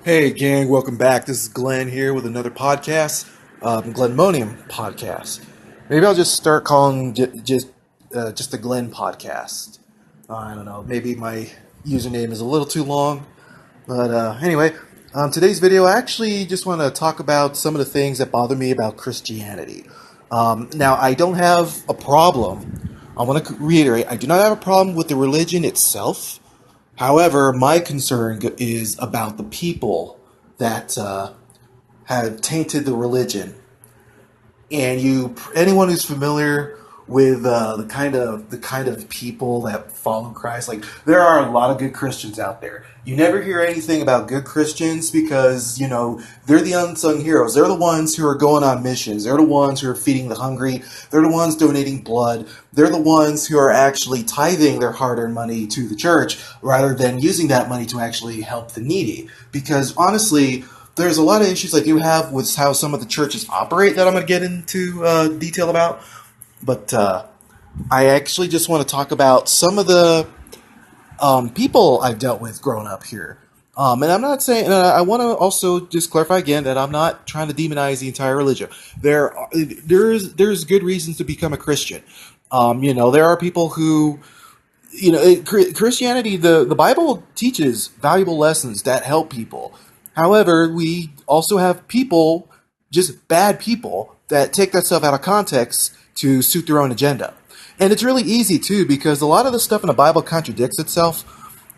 Hey gang, welcome back. This is Glenn here with another podcast, Glenmonium podcast. Maybe I'll just start calling just the Glenn podcast. I don't know. Maybe my username is a little too long, but anyway, today's video I actually just want to talk about some of the things that bother me about Christianity. Now I don't have a problem. I want to reiterate: I do not have a problem with the religion itself. However, my concern is about the people that have tainted the religion. And anyone who's familiar with the kind of people that follow Christ, like there are a lot of good Christians out there. You never hear anything about good Christians because they're the unsung heroes. They're the ones who are going on missions. They're the ones who are feeding the hungry. They're the ones donating blood. They're the ones who are actually tithing their hard-earned money to the church rather than using that money to actually help the needy. Because honestly, there's a lot of issues I do have with how some of the churches operate that I'm going to get into detail about. But I actually just want to talk about some of the people I've dealt with growing up here. And I'm not saying, and I want to also just clarify again that I'm not trying to demonize the entire religion. There's good reasons to become a Christian. There are people who, Christianity, the Bible teaches valuable lessons that help people. However, we also have people, just bad people, that take that stuff out of context to suit their own agenda. And it's really easy, too, because a lot of the stuff in the Bible contradicts itself.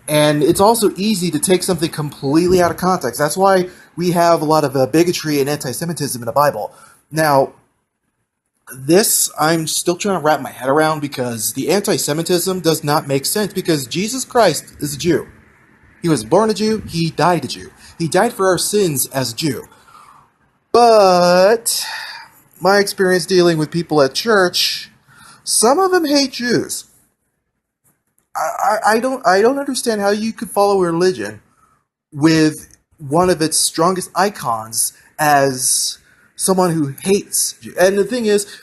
And it's also easy to take something completely out of context. That's why we have a lot of bigotry and anti-Semitism in the Bible. Now, this I'm still trying to wrap my head around because the anti-Semitism does not make sense because Jesus Christ is a Jew. He was born a Jew. He died a Jew. He died for our sins as a Jew. But my experience dealing with people at church, some of them hate Jews. I don't understand how you could follow a religion with one of its strongest icons as someone who hates Jews. And the thing is,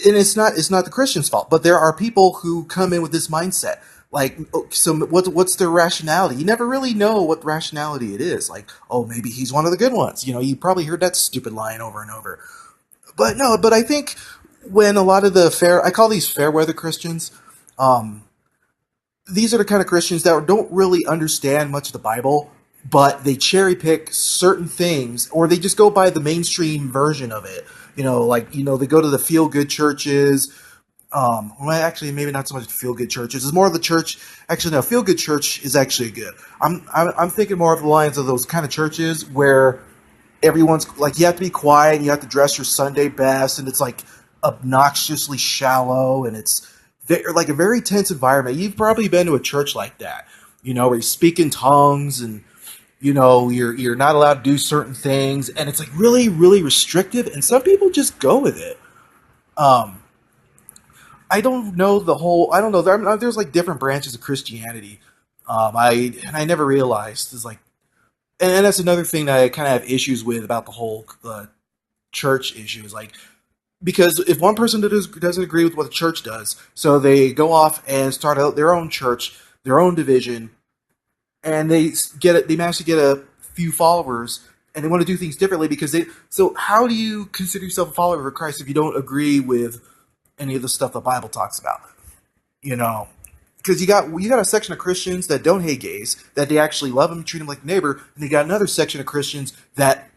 and it's not the Christian's fault, but there are people who come in with this mindset. Like, so what's their rationality? You never really know what rationality it is. Like, oh, maybe he's one of the good ones. You probably heard that stupid line over and over. But no, but I think when a lot of I call these fair weather Christians, these are the kind of Christians that don't really understand much of the Bible, but they cherry pick certain things, or they just go by the mainstream version of it. They go to the feel good churches. Well, actually, maybe not so much feel good churches. It's more of the church. Actually, no, feel good church is actually good. I'm thinking more of the lines of those kind of churches where everyone's like, you have to be quiet, and you have to dress your Sunday best, and it's like obnoxiously shallow, and it's like a very tense environment. You've probably been to a church like that, where you speak in tongues, and you're not allowed to do certain things, and it's like really, really restrictive, and some people just go with it. I don't know I don't know. There's like different branches of Christianity. I never realized is like, and that's another thing that I kind of have issues with about the whole church issue is like, because if one person doesn't agree with what the church does, so they go off and start out their own church, their own division, and they manage to get a few followers, and they want to do things differently so how do you consider yourself a follower of Christ if you don't agree with any of the stuff the Bible talks about? Because you got a section of Christians that don't hate gays, that they actually love them, treat them like a neighbor, and you got another section of Christians that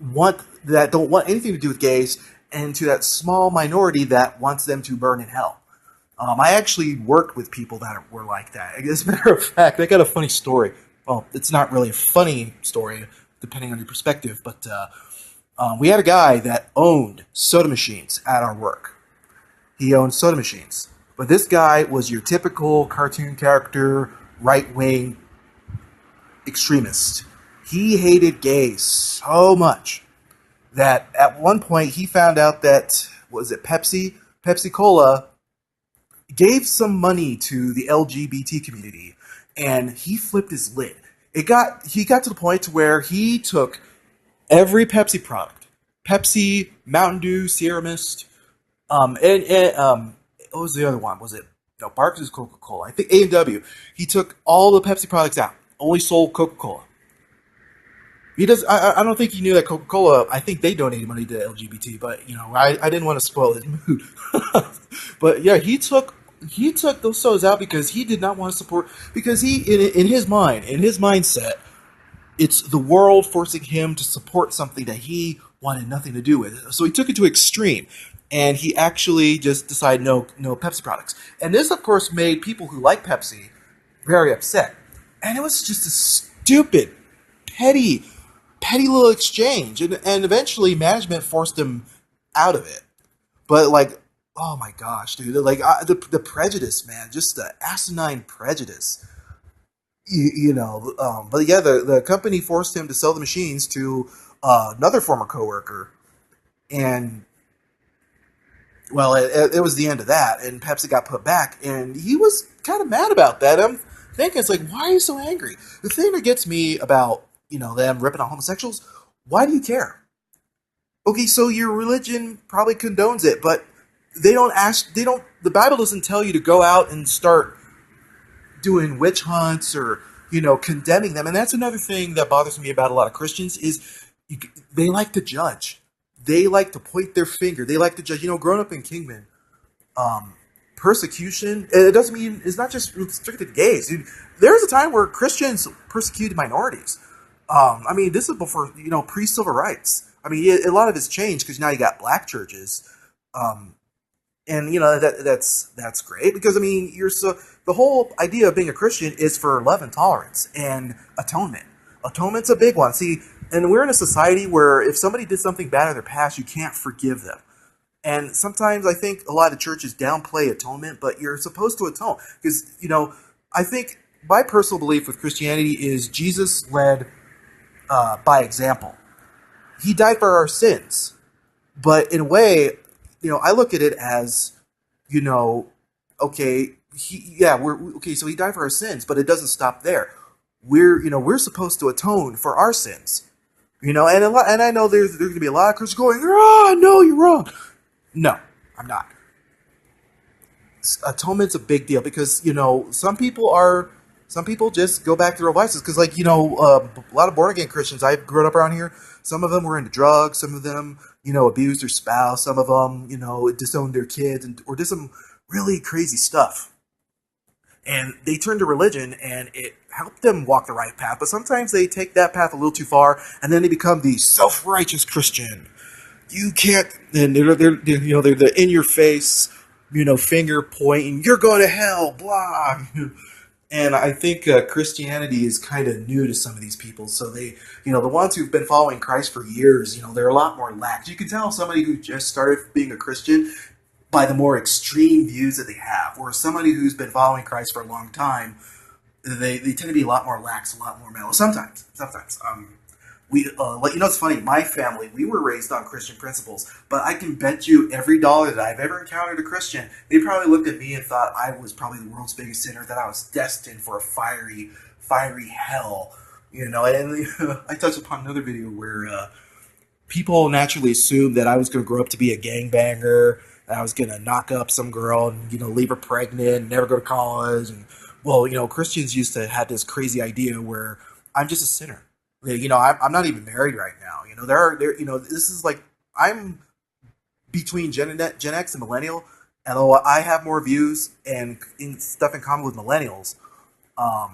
don't want anything to do with gays, and to that small minority that wants them to burn in hell. I actually worked with people that were like that. As a matter of fact, I got a funny story. Well, it's not really a funny story, depending on your perspective, but we had a guy that owned soda machines at our work. He owned soda machines. But this guy was your typical cartoon character, right-wing extremist. He hated gays so much that at one point he found out that, Pepsi Cola gave some money to the LGBT community, and he flipped his lid. He got to the point to where he took every Pepsi product, Pepsi, Mountain Dew, Sierra Mist, and what was the other one? Was it Barks is Coca-Cola? I think A&W. He took all the Pepsi products out, only sold Coca-Cola. He does. I don't think he knew that Coca Cola. I think they donated money to LGBT, but I didn't want to spoil his mood. But yeah, he took those sodas out because he did not want to support because he in his mind in his mindset it's the world forcing him to support something that he wanted nothing to do with. So he took it to extreme, and he actually just decided no Pepsi products. And this, of course, made people who like Pepsi very upset. And it was just a stupid, petty, petty little exchange. And eventually, management forced him out of it. But like, oh my gosh, dude! Like the prejudice, man, just the asinine prejudice but yeah, the company forced him to sell the machines to another former coworker, and well, it was the end of that, and Pepsi got put back, and he was kind of mad about that. I'm thinking, it's like, why are you so angry? The thing that gets me about them ripping on homosexuals, why do you care? Okay, so your religion probably condones it, but the Bible doesn't tell you to go out and start doing witch hunts or condemning them. And that's another thing that bothers me about a lot of Christians is they like to judge. They like to point their finger. They like to judge. Growing up in Kingman, persecution, it doesn't mean it's not just restricted to gays. Dude, there was a time where Christians persecuted minorities. I mean, this is before pre-civil rights. I mean, a lot of it's changed because now you got black churches. And that's great because I mean the whole idea of being a Christian is for love and tolerance and atonement. Atonement's a big one. See, and we're in a society where if somebody did something bad in their past, you can't forgive them. And sometimes I think a lot of churches downplay atonement, but you're supposed to atone because I think my personal belief with Christianity is Jesus led by example. He died for our sins, but in a way, I look at it as, okay, so he died for our sins, but it doesn't stop there. We're supposed to atone for our sins, and I know there's going to be a lot of Christians going, no, you're wrong. No, I'm not. Atonement's a big deal because, some people just go back to their vices because, like, a lot of born again Christians I grew up around here. Some of them were into drugs. Some of them, abused their spouse. Some of them, disowned their kids or did some really crazy stuff. And they turned to religion, and it helped them walk the right path. But sometimes they take that path a little too far, and then they become the self-righteous Christian. You can't. And they're the in your face, finger pointing. You're going to hell. Blah. And I think Christianity is kind of new to some of these people. So they, the ones who've been following Christ for years, they're a lot more lax. You can tell somebody who just started being a Christian by the more extreme views that they have. Or somebody who's been following Christ for a long time, they tend to be a lot more lax, a lot more mellow. Sometimes. It's funny. My family, we were raised on Christian principles, but I can bet you every dollar that I've ever encountered a Christian, they probably looked at me and thought I was probably the world's biggest sinner, that I was destined for a fiery hell. And I touched upon another video where people naturally assumed that I was going to grow up to be a gangbanger, that I was going to knock up some girl and leave her pregnant, never go to college, and Christians used to have this crazy idea where I'm just a sinner. I'm not even married right now. This is like, I'm between Gen X and millennial, and although I have more views and stuff in common with millennials, I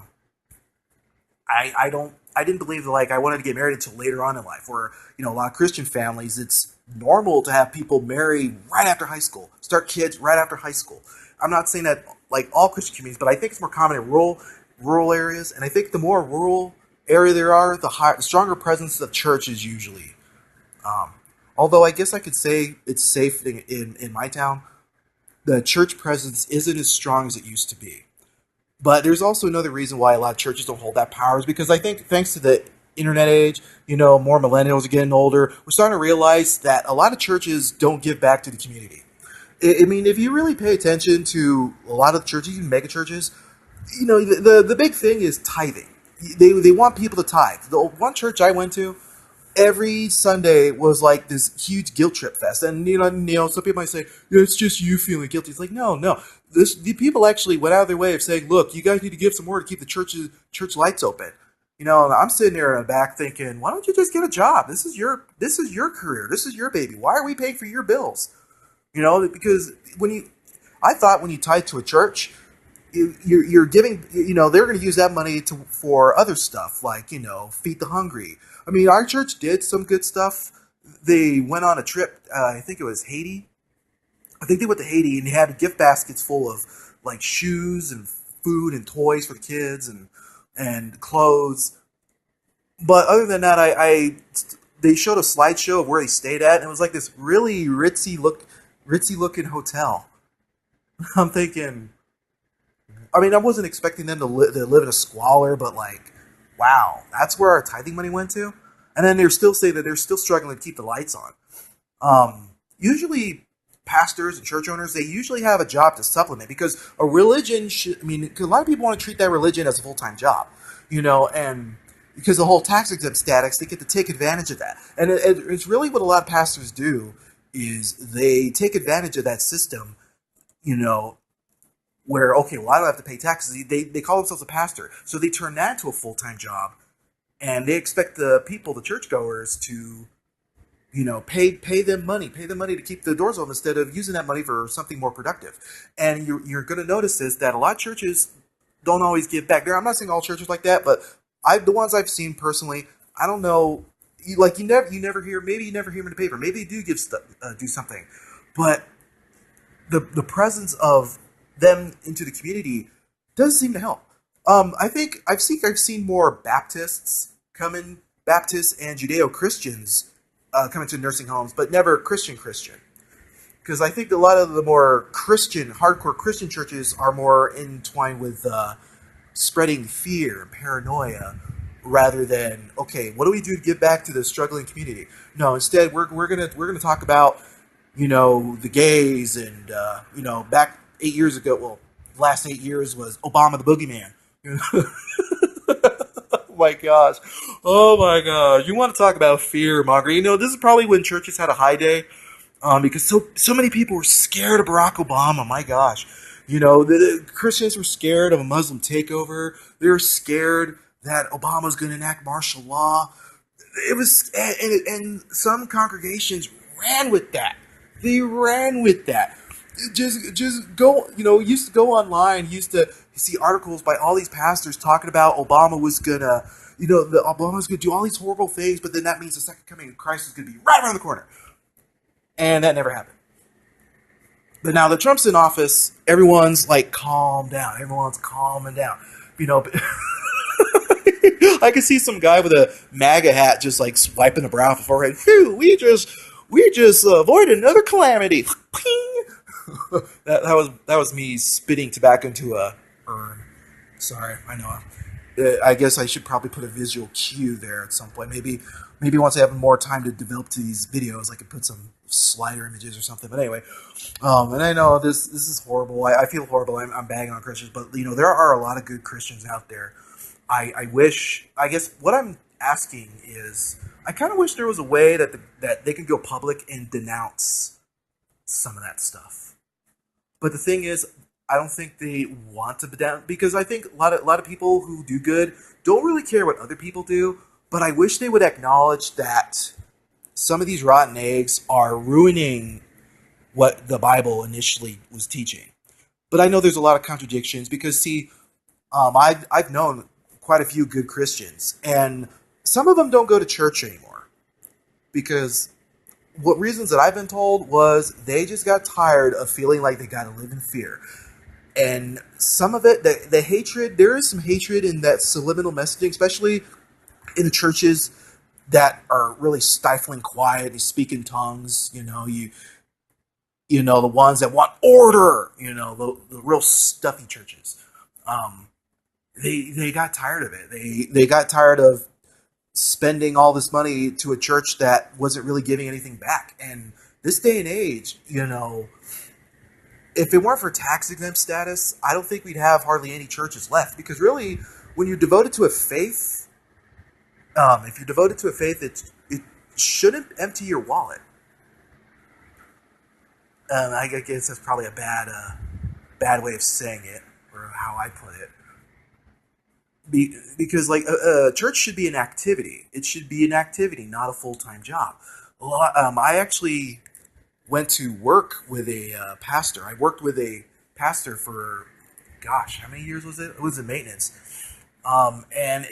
didn't believe that, like, I wanted to get married until later on in life. Where a lot of Christian families, it's normal to have people marry right after high school, start kids right after high school. I'm not saying that like all Christian communities, but I think it's more common in rural areas, and I think the more rural area there are, the stronger presence of church is usually. Although I guess I could say it's safe in my town, the church presence isn't as strong as it used to be. But there's also another reason why a lot of churches don't hold that power is because I think thanks to the internet age, more millennials are getting older. We're starting to realize that a lot of churches don't give back to the community. I mean, if you really pay attention to a lot of the churches, even mega churches, the big thing is tithing. They want people to tithe. The one church I went to, every Sunday was like this huge guilt trip fest. And, some people might say, it's just you feeling guilty. It's like, no. The people actually went out of their way of saying, look, you guys need to give some more to keep the church lights open. And I'm sitting there in the back thinking, why don't you just get a job? This is your career. This is your baby. Why are we paying for your bills? Because I thought when you tied to a church, you're giving, they're going to use that money for other stuff like, feed the hungry. I mean, our church did some good stuff. They went on a trip. I think it was Haiti. I think they went to Haiti and they had gift baskets full of like shoes and food and toys for the kids and clothes. But other than that, they showed a slideshow of where they stayed at, and it was like this really ritzy looking hotel. I'm thinking, I mean, I wasn't expecting them to live in a squalor, but like, wow, that's where our tithing money went to. And then they're still saying that they're still struggling to keep the lights on. Usually, pastors and church owners, they usually have a job to supplement because a religion should. I mean, 'cause a lot of people want to treat that religion as a full time job, and because the whole tax exempt status, they get to take advantage of that, and it's really what a lot of pastors do is they take advantage of that system, you know, where okay, well, I don't have to pay taxes. They call themselves a pastor, so they turn that into a full time job, and they expect the people, the churchgoers, to pay them money to keep the doors open instead of using that money for something more productive. And you're going to notice is that a lot of churches don't always give back. There, I'm not saying all churches like that, but the ones I've seen personally, I don't know. You never hear, maybe you never hear them in the paper. Maybe they do give stuff, do something, but the presence of them into the community does seem to help. I think I've seen more Baptists and Judeo Christians come into nursing homes, but never Christian. Because I think a lot of the more hardcore Christian churches are more entwined with spreading fear and paranoia rather than okay, what do we do to give back to the struggling community? No, instead we're gonna talk about the gays and back 8 years ago. Well, the last 8 years was Obama the boogeyman. Oh my gosh. Oh my gosh. You want to talk about fear mongering? This is probably when churches had a high day. Because so many people were scared of Barack Obama. My gosh. The Christians were scared of a Muslim takeover. They were scared that Obama was going to enact martial law. It was, and some congregations ran with that. They ran with that. Just go, used to go online, used to see articles by all these pastors talking about Obama was gonna, the Obama's gonna do all these horrible things, but then that means the second coming of Christ is gonna be right around the corner. And that never happened. But now that Trump's in office, everyone's like, calm down. Everyone's calming down. You know, I can see some guy with a MAGA hat just like swiping the brow of the forehead. Phew, we just avoided another calamity. that was me spitting tobacco into a urn. Sorry, I know. I guess I should probably put a visual cue there at some point. Maybe once I have more time to develop these videos, I could put some slider images or something. But anyway, and I know this is horrible. I feel horrible. I'm bagging on Christians, but there are a lot of good Christians out there. I wish. I guess what I'm asking is, I kind of wish there was a way that they could go public and denounce some of that stuff. But the thing is, I don't think they want to down because I think a lot of people who do good don't really care what other people do. But I wish they would acknowledge that some of these rotten eggs are ruining what the Bible initially was teaching. But I know there's a lot of contradictions because see, I've known quite a few good Christians, and some of them don't go to church anymore because what reasons that I've been told was they just got tired of feeling like they got to live in fear. And some of it, the hatred, there is some hatred in that subliminal messaging, especially in the churches that are really stifling quiet. They speak in tongues, the ones that want order, the real stuffy churches. They got tired of it. They got tired of spending all this money to a church that wasn't really giving anything back. And this day and age, if it weren't for tax exempt status, I don't think we'd have hardly any churches left. Because really, when you're devoted to a faith, if you're devoted to a faith, it shouldn't empty your wallet. I guess that's probably a bad way of saying it, or how I put it. because like church should be an activity. It should be an activity, not a full time job. I actually went to work with a pastor. I worked with a pastor for, gosh, how many years was it? It was in maintenance. And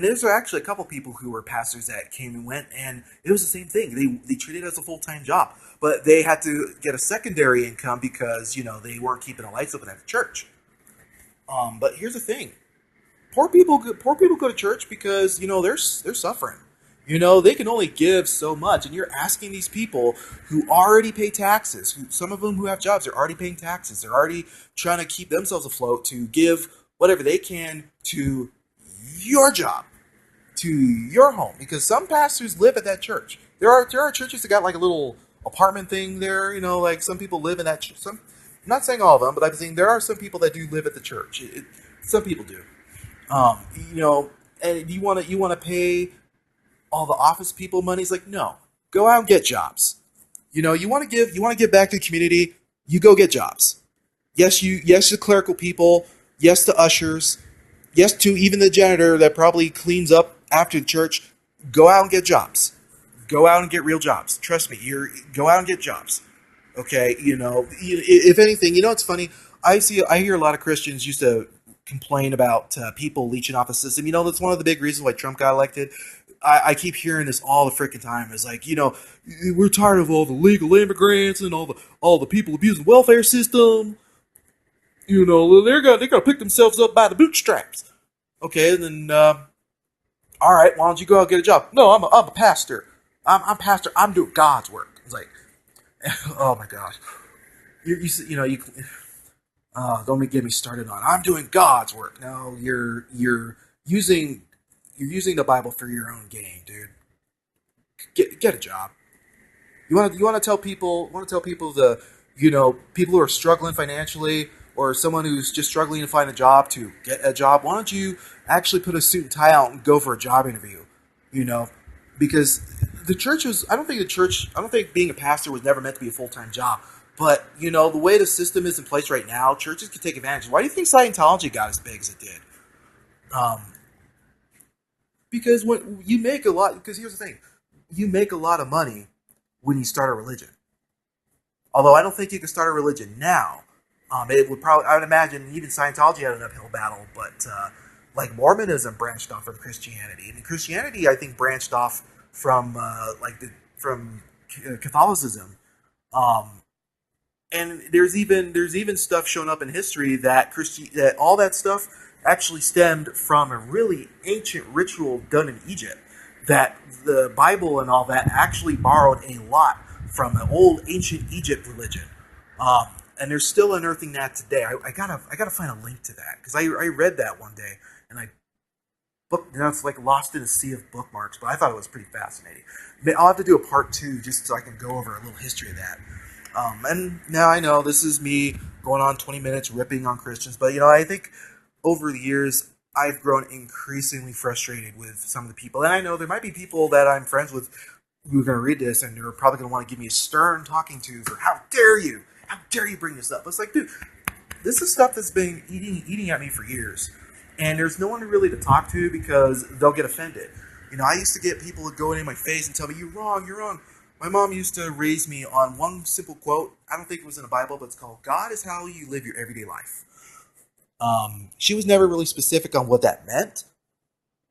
there's actually a couple people who were pastors that came and went, and it was the same thing. They treated it as a full time job, but they had to get a secondary income because they weren't keeping the lights open at the church. But here's the thing: poor people go to church because they're suffering. They can only give so much, and you're asking these people who already pay taxes, some of them who have jobs, they're already paying taxes, they're already trying to keep themselves afloat, to give whatever they can to your job, to your home, because some pastors live at that church. There are churches that got like a little apartment thing there. Like some people live in that. Some, I'm not saying all of them, but I'm saying there are some people that do live at the church. Some people do. Um, you know, and you want to pay all the office people money? It's like, no, go out and get jobs. You want to give back to the community. You go get jobs. Yes to clerical people. Yes to ushers. Yes to even the janitor that probably cleans up after the church. Go out and get jobs. Go out and get real jobs. Trust me, go out and get jobs. Okay, if anything, it's funny. I hear a lot of Christians used to complain about people leeching off the system. That's one of the big reasons why Trump got elected. I keep hearing this all the freaking time. It's like, we're tired of all the legal immigrants and all the people abusing the welfare system. They're gonna pick themselves up by the bootstraps. Okay, and then all right, why don't you go out and get a job? No, I'm a pastor. I'm pastor. I'm doing God's work. It's like, oh my gosh, you don't get me started on. I'm doing God's work. No, you're using the Bible for your own gain, dude. Get a job. You want to tell people people who are struggling financially, or someone who's just struggling to find a job, to get a job. Why don't you actually put a suit and tie out and go for a job interview? You know, because the church was. I don't think being a pastor was never meant to be a full-time job. But the way the system is in place right now, churches can take advantage. Why do you think Scientology got as big as it did? Um, because when you make a lot, because here's the thing, you make a lot of money when you start a religion. Although I don't think you can start a religion now. It would probably, I would imagine, even Scientology had an uphill battle, but like Mormonism branched off from Christianity, and Christianity, I think, branched off from from Catholicism. Um, and there's even stuff shown up in history that that all that stuff actually stemmed from a really ancient ritual done in Egypt. That the Bible and all that actually borrowed a lot from the old ancient Egypt religion. Um, and they're still unearthing that today. I gotta find a link to that, because I read that one day, and it's like lost in a sea of bookmarks. But I thought it was pretty fascinating. I'll have to do a part two just so I can go over a little history of that. And now I know this is me going on 20 minutes ripping on Christians, but I think over the years I've grown increasingly frustrated with some of the people, and I know there might be people that I'm friends with who are going to read this, and they're probably going to want to give me a stern talking to for how dare you bring this up. It's like, dude, this is stuff that's been eating at me for years, and there's no one really to talk to because they'll get offended. I used to get people to go in my face and tell me, you're wrong, you're wrong. My mom used to raise me on one simple quote. I don't think it was in the Bible, but it's called, God is how you live your everyday life. She was never really specific on what that meant.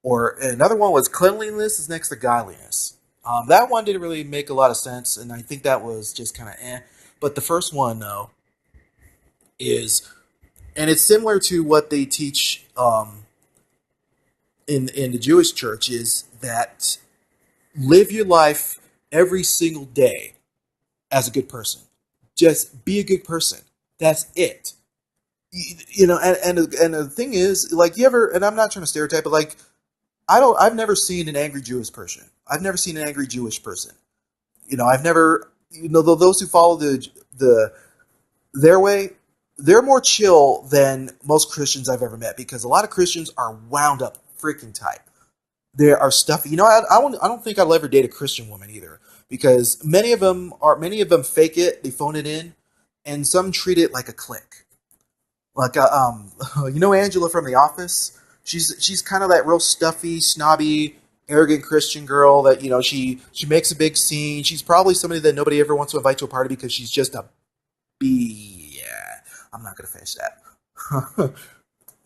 Or another one was, cleanliness is next to godliness. That one didn't really make a lot of sense, and I think that was just kind of eh. But the first one, though, is, and it's similar to what they teach in the Jewish church, is that live your life every single day as a good person. Just be a good person. That's it. And the thing is, like, you ever, and I'm not trying to stereotype, but like, I've never seen an angry Jewish person. I've never seen an angry Jewish person. I've never, those who follow the their way, they're more chill than most Christians I've ever met, because a lot of Christians are wound up freaking tight. There are stuff, I don't think I'll ever date a Christian woman either, because many of them fake it, they phone it in, and some treat it like a clique. Like Angela from The Office. She's kind of that real stuffy, snobby, arrogant Christian girl that she makes a big scene. She's probably somebody that nobody ever wants to invite to a party because she's just a B. Yeah, I'm not gonna finish that.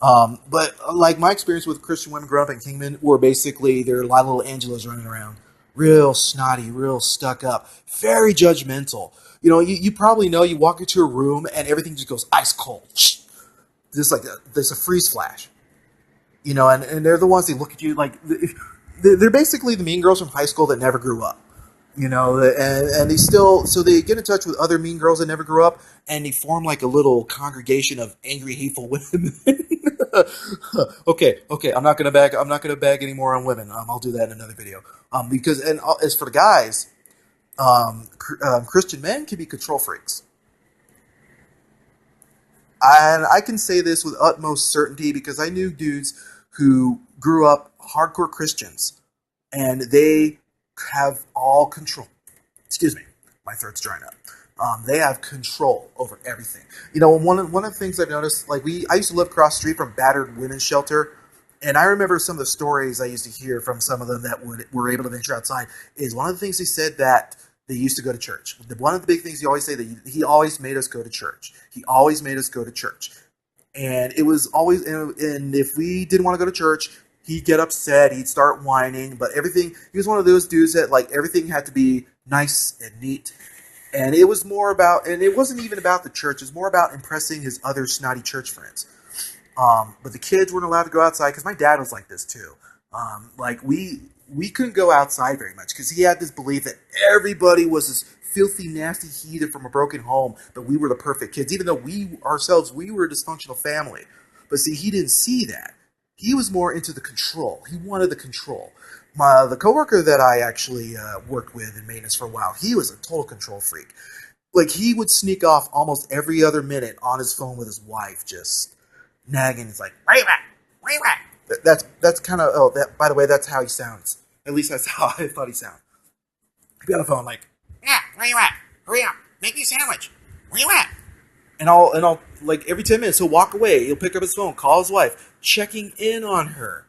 But like my experience with Christian women growing up in Kingman were basically there are a lot of little Angelas running around, real snotty, real stuck up, very judgmental. You probably know you walk into a room and everything just goes ice cold, just like there's a freeze flash. And they're the ones that look at you like they're basically the mean girls from high school that never grew up. And they still, so they get in touch with other mean girls that never grew up, and they form like a little congregation of angry, hateful women. Okay, I'm not gonna bag anymore on women. I'll do that in another video. Because as for the guys, Christian men can be control freaks, and I can say this with utmost certainty because I knew dudes who grew up hardcore Christians, and they have all control. Excuse me, my throat's drying up. They have control over everything. One of the things I've noticed, like I used to live across the street from battered women's shelter, and I remember some of the stories I used to hear from some of them that were able to venture outside. Is one of the things they said that they used to go to church. One of the big things he always say that he always made us go to church. He always made us go to church, and it was always and if we didn't want to go to church, he'd get upset, he'd start whining, but everything, he was one of those dudes that like everything had to be nice and neat. And it was more about, and it wasn't even about the church, it was more about impressing his other snotty church friends. But the kids weren't allowed to go outside because my dad was like this too. Like we couldn't go outside very much because he had this belief that everybody was this filthy, nasty heathen from a broken home, but we were the perfect kids, even though we were a dysfunctional family. But see, he didn't see that. He was more into the control. He wanted the control. The coworker that I actually worked with in maintenance for a while, he was a total control freak. Like he would sneak off almost every other minute on his phone with his wife, just nagging. He's like, "Where you at? Where you at?" That's kind of that. By the way, that's how he sounds. At least that's how I thought he sounded. He'd be on the phone like, "Yeah, where you at? Hurry up, make me a sandwich. Where you at?" And I'll like every 10 minutes he'll walk away. He'll pick up his phone, call his wife, checking in on her,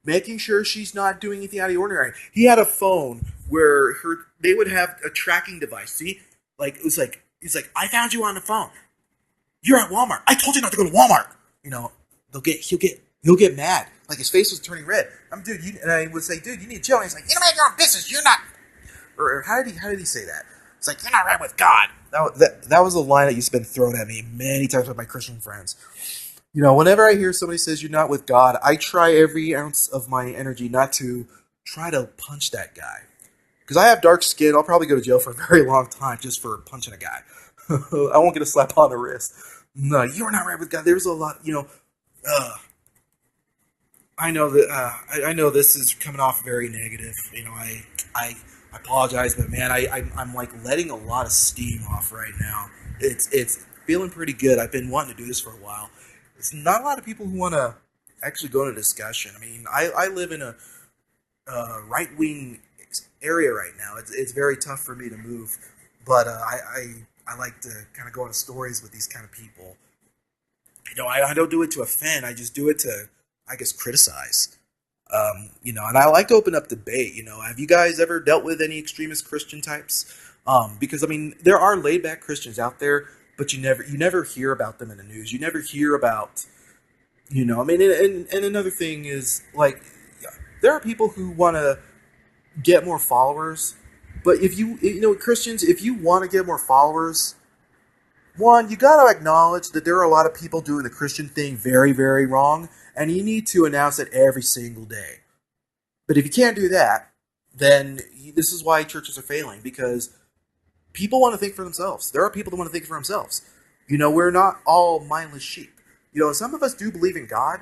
making sure she's not doing anything out of the ordinary. He had a phone where they would have a tracking device. See, like it was like he's like, "I found you on the phone. You're at Walmart. I told you not to go to Walmart." He'll get mad. Like his face was turning red. And I would say, "Dude, you need to chill." And he's like, "You don't make your own business. You're not." Or how did he say that? It's like, "You're not right with God." That was a line that used to been thrown at me many times with my Christian friends. Whenever I hear somebody says you're not with God, I try every ounce of my energy not to try to punch that guy. Because I have dark skin, I'll probably go to jail for a very long time just for punching a guy. I won't get a slap on the wrist. No, you're not right with God. There's a lot, I know that I know this is coming off very negative. I apologize, but man, I'm like letting a lot of steam off right now. It's feeling pretty good. I've been wanting to do this for a while. It's not a lot of people who want to actually go into discussion. I mean, I live in a right wing area right now. It's very tough for me to move, but I like to kind of go into stories with these kind of people. I don't do it to offend. I just do it to, I guess, criticize. And I like to open up debate. Have you guys ever dealt with any extremist Christian types? Because I mean, there are laid back Christians out there, but you never hear about them in the news. You never hear about, I mean, and another thing is like, there are people who want to get more followers, but if Christians, if you want to get more followers, one, you got to acknowledge that there are a lot of people doing the Christian thing very, very wrong, and you need to announce it every single day. But if you can't do that, then this is why churches are failing, because people want to think for themselves. There are people that want to think for themselves. We're not all mindless sheep. Some of us do believe in God,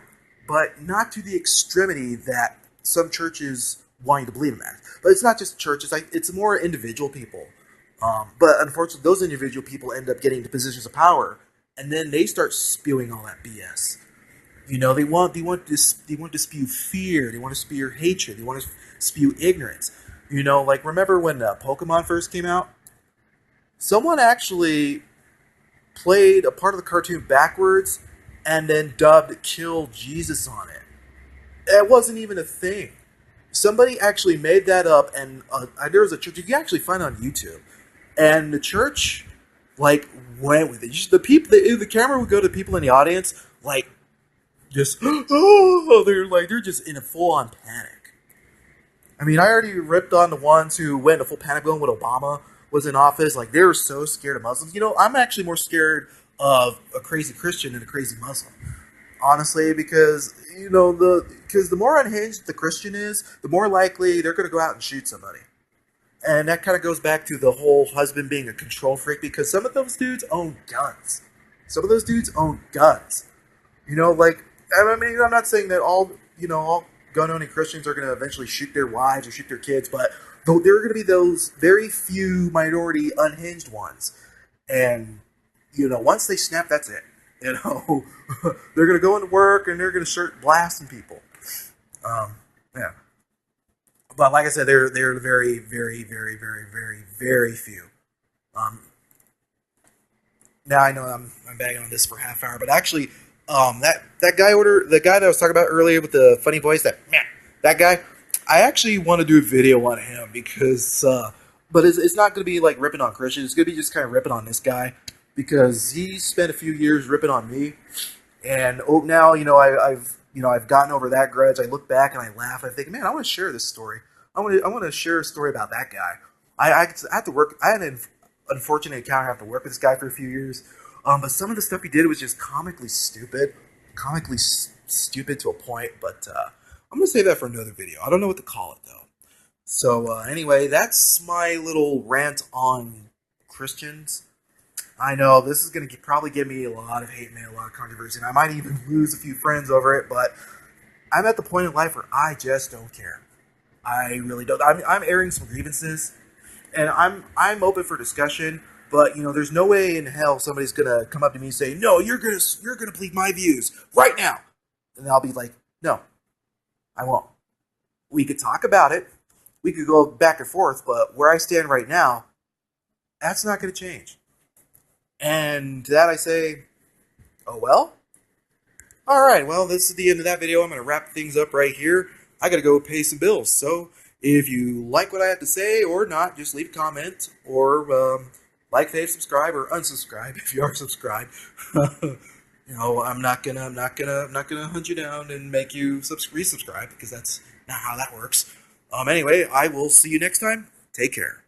but not to the extremity that some churches want you to believe in that. But it's not just churches. It's more individual people. But unfortunately, those individual people end up getting into positions of power, and then they start spewing all that BS. They want to spew fear. They want to spew hatred. They want to spew ignorance. Like remember when Pokemon first came out? Someone actually played a part of the cartoon backwards and then dubbed "Kill Jesus" on it. It wasn't even a thing. Somebody actually made that up, and there was a church you can actually find on YouTube, and the church like went with it. The people, the camera would go to people in the audience, like just oh, they're just in a full on panic. I mean, I already ripped on the ones who went into full panic mode when Obama was in office. Like they were so scared of Muslims. I'm actually more scared of a crazy Christian than a crazy Muslim, honestly, because the more unhinged the Christian is, the more likely they're going to go out and shoot somebody. And that kind of goes back to the whole husband being a control freak, because some of those dudes own guns. Some of those dudes own guns. Like, I mean, I'm not saying that all gun owning Christians are going to eventually shoot their wives or shoot their kids, but there are going to be those very few minority unhinged ones. And, once they snap, that's it. They're going to go into work and they're going to start blasting people. Yeah. But like I said, they're very, very, very, very, very, very few. Um, Now I know I'm bagging on this for a half hour, but actually, the guy that I was talking about earlier with the funny voice, that guy, I actually want to do a video on him because, but it's not going to be like ripping on Christians. It's going to be just kind of ripping on this guy because he spent a few years ripping on me, and now I've gotten over that grudge. I look back and I laugh. I think, man, I want to share this story. I want to share a story about that guy. I had to work. I had an unfortunate encounter. I have to work with this guy for a few years. But some of the stuff he did was just comically stupid to a point. But I'm gonna save that for another video. I don't know what to call it though. So anyway, that's my little rant on Christians. I know this is gonna probably give me a lot of hate mail, a lot of controversy, and I might even lose a few friends over it. But I'm at the point in life where I just don't care. I really don't. I'm airing some grievances, and I'm open for discussion. But there's no way in hell somebody's gonna come up to me and say, "No, you're gonna plead my views right now," and I'll be like, "No, I won't." We could talk about it. We could go back and forth, but where I stand right now, that's not gonna change. And to that I say, oh well. All right, well, this is the end of that video. I'm going to wrap things up right here. I got to go pay some bills. So if you like what I have to say or not, just leave a comment or like, fave, subscribe, or unsubscribe if you are subscribed. I'm not gonna hunt you down and make you resubscribe because that's not how that works. Anyway, I will see you next time. Take care.